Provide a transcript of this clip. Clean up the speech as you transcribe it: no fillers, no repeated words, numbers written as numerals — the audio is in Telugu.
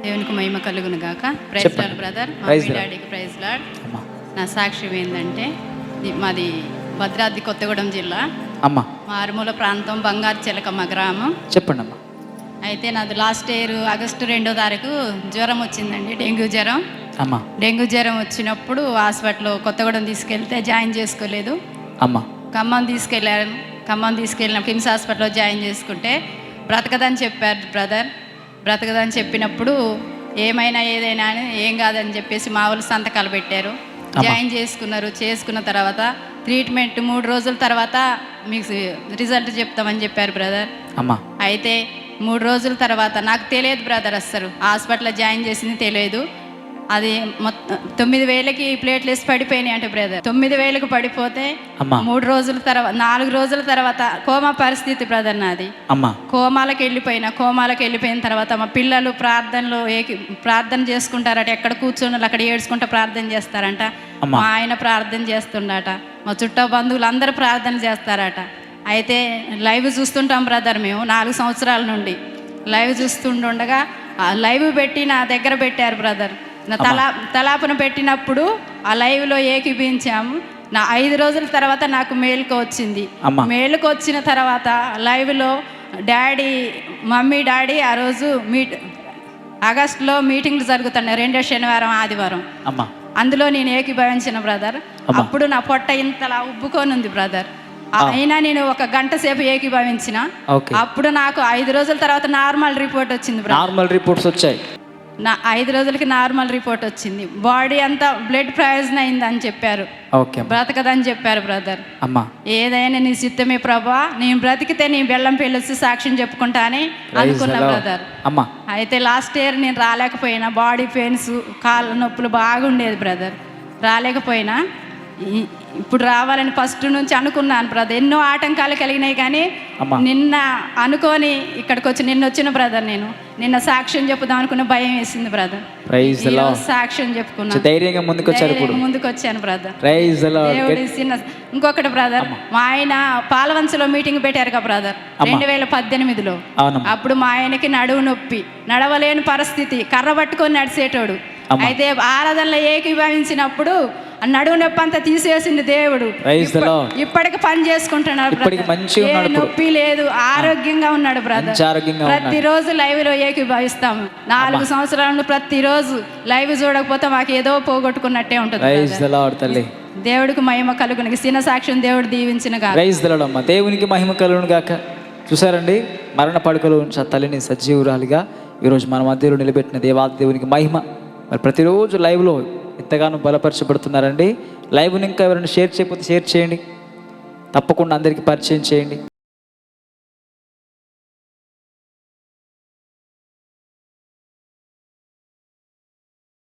దేవునికి మహిమ కలుగును గాక. ప్రైజ్ చెప్పండి. Lord brother. మా ప్రైజ్ మమ్మీ లార్డ్. డాడీకి ప్రైజ్ లార్డ్. అమ్మా నా సాక్ష్యం ఏంటంటే మాది భద్రాద్రి కొత్తగూడెం జిల్లా, అమ్మా మారుమూల ప్రాంతం, బంగారు చిలకమ్మ గ్రామం. చెప్పండి అమ్మా. అయితే నాది లాస్ట్ ఇయర్ ఆగస్టు 2వ తారీఖు జ్వరం వచ్చిందండి, డెంగ్యూ జ్వరం. అమ్మా డెంగ్యూ జ్వరం వచ్చినప్పుడు హాస్పిటల్ కొత్తగూడెం తీసుకెళ్తే జాయిన్ చేసుకోలేదు. అమ్మా ఖమ్మం తీసుకెళ్ళాను. ఖమ్మం తీసుకెళ్ళిన కిమ్స్ హాస్పిటల్లో జాయిన్ చేసుకుంటే బ్రతకదని చెప్పారు బ్రదర్. బ్రతకదని చెప్పినప్పుడు ఏమైనా ఏదైనా అని ఏం కాదని చెప్పేసి మా వాళ్ళు సంతకాలు పెట్టారు. జాయిన్ చేసుకున్నారు. చేసుకున్న తర్వాత ట్రీట్మెంట్ 3 రోజుల తర్వాత మీకు రిజల్ట్ చెప్తామని చెప్పారు బ్రదర్. అమ్మా అయితే 3 రోజుల తర్వాత నాకు తెలియదు బ్రదర్, అస్సలు హాస్పిటల్లో జాయిన్ చేసింది తెలియదు. అది మొత్తం 9,000కి ప్లేట్లెస్ పడిపోయినాయి అంటే బ్రదర్. 9,000కి పడిపోతే అమ్మా 3 రోజుల తర్వాత 4 రోజుల తర్వాత కోమా పరిస్థితి బ్రదర్ నాది. అమ్మా కోమాలకు వెళ్ళిపోయిన తర్వాత మా పిల్లలు ప్రార్థనలో ప్రార్థన చేసుకుంటారట. ఎక్కడ కూర్చొని అక్కడ ఏడ్చుకుంటూ ప్రార్థన చేస్తారంట. మా ఆయన ప్రార్థన చేస్తుండట. మా చుట్టూ బంధువులు అందరూ ప్రార్థన చేస్తారట. అయితే లైవ్ చూస్తుంటాం బ్రదర్. మేము 4 సంవత్సరాల నుండి లైవ్ చూస్తుండగా లైవ్ పెట్టి నా దగ్గర పెట్టారు బ్రదర్. నా తలాపన పెట్టినప్పుడు ఆ లైవ్లో ఏకీభించాము. నా 5 రోజుల తర్వాత నాకు మేలుకు వచ్చింది. మేలుకు వచ్చిన తర్వాత లైవ్లో మమ్మీ డాడీ ఆ రోజు ఆగస్టులో మీటింగ్లు జరుగుతున్నాయి, 2వ శనివారం ఆదివారం. అందులో నేను ఏకీభవించిన బ్రదర్. అప్పుడు నా పొట్ట ఇంతలా ఉబ్బుకొని ఉంది బ్రదర్. అయినా నేను 1 గంట సేపు ఏకీభవించిన. అప్పుడు నాకు 5 రోజుల తర్వాత నార్మల్ రిపోర్ట్ వచ్చింది బ్రదర్. నార్మల్ రిపోర్ట్స్ వచ్చాయి. 5 రోజులకి నార్మల్ రిపోర్ట్ వచ్చింది. బాడీ అంతా బ్లడ్ పాయిజన్ అయిందని చెప్పారు. బ్రతకదని చెప్పారు బ్రదర్. అమ్మా ఏదైనా నీ చిత్తమే ప్రభా, నేను బ్రతికితే నీ బెల్లం పెళ్ళొచ్చి సాక్ష్యం చెప్పుకుంటా అని అనుకున్నా బ్రదర్. అమ్మా అయితే లాస్ట్ ఇయర్ నేను రాలేకపోయినా, బాడీ పెయిన్స్, కాళ్ళ నొప్పులు బాగుండేది బ్రదర్. రాలేకపోయినా ఇప్పుడు రావాలని ఫస్ట్ నుంచి అనుకున్నాను బ్రదర్. ఎన్నో ఆటంకాలు కలిగినాయి కానీ నిన్న అనుకోని ఇక్కడికి వచ్చి వచ్చిన బ్రదర్. నేను నిన్న సాక్ష్యం చెప్పుదాం అనుకున్న భయం వేసింది బ్రదర్. సాక్ష్యం చెప్పుకున్నా, ధైర్యంగా ముందుకు వచ్చాను బ్రదర్. దేవుడి ఇంకొకటి బ్రదర్, మా ఆయన పాలవంచలో మీటింగ్ పెట్టారు కదా బ్రదర్ 2018లో. అప్పుడు మా ఆయనకి నడువు నొప్పి, నడవలేని పరిస్థితి, కర్ర పట్టుకొని నడిచేటోడు. అయితే ఆరాధనలో ఏకీభవించినప్పుడు నడువు నొప్పి అంతా తీసేసింది దేవుడు. ఇప్పటికి పని చేసుకుంటున్నాడు, నొప్పి లేదు, ఆరోగ్యంగా ఉన్నాడు బ్రదర్. ప్రతిరోజు లైవ్ లో ఏకీభవిస్తాము. 4 సంవత్సరాలు ప్రతిరోజు లైవ్ చూడకపోతే మాకు ఏదో పోగొట్టుకున్నట్టే ఉంటుంది. దేవుడికి మహిమ కలుగును. చిన్న సాక్ష్యం దేవుడు దీవించిన గాక. దేవునికి మహిమ కలుగును గాక. చూసారండి, మరణ పడుకలో ఉంచిన తల్లిని సజీవురాలిగా ఈరోజు మన మధ్యలో నిలబెట్టిన దేవాది దేవునికి మహిమ. మరి ప్రతిరోజు లైవ్లో ఎంతగానో బలపరచబడుతున్నారండి. లైవ్ని ఇంకా ఎవరైనా షేర్ చేయకపోతే షేర్ చేయండి, తప్పకుండా అందరికీ పరిచయం చేయండి.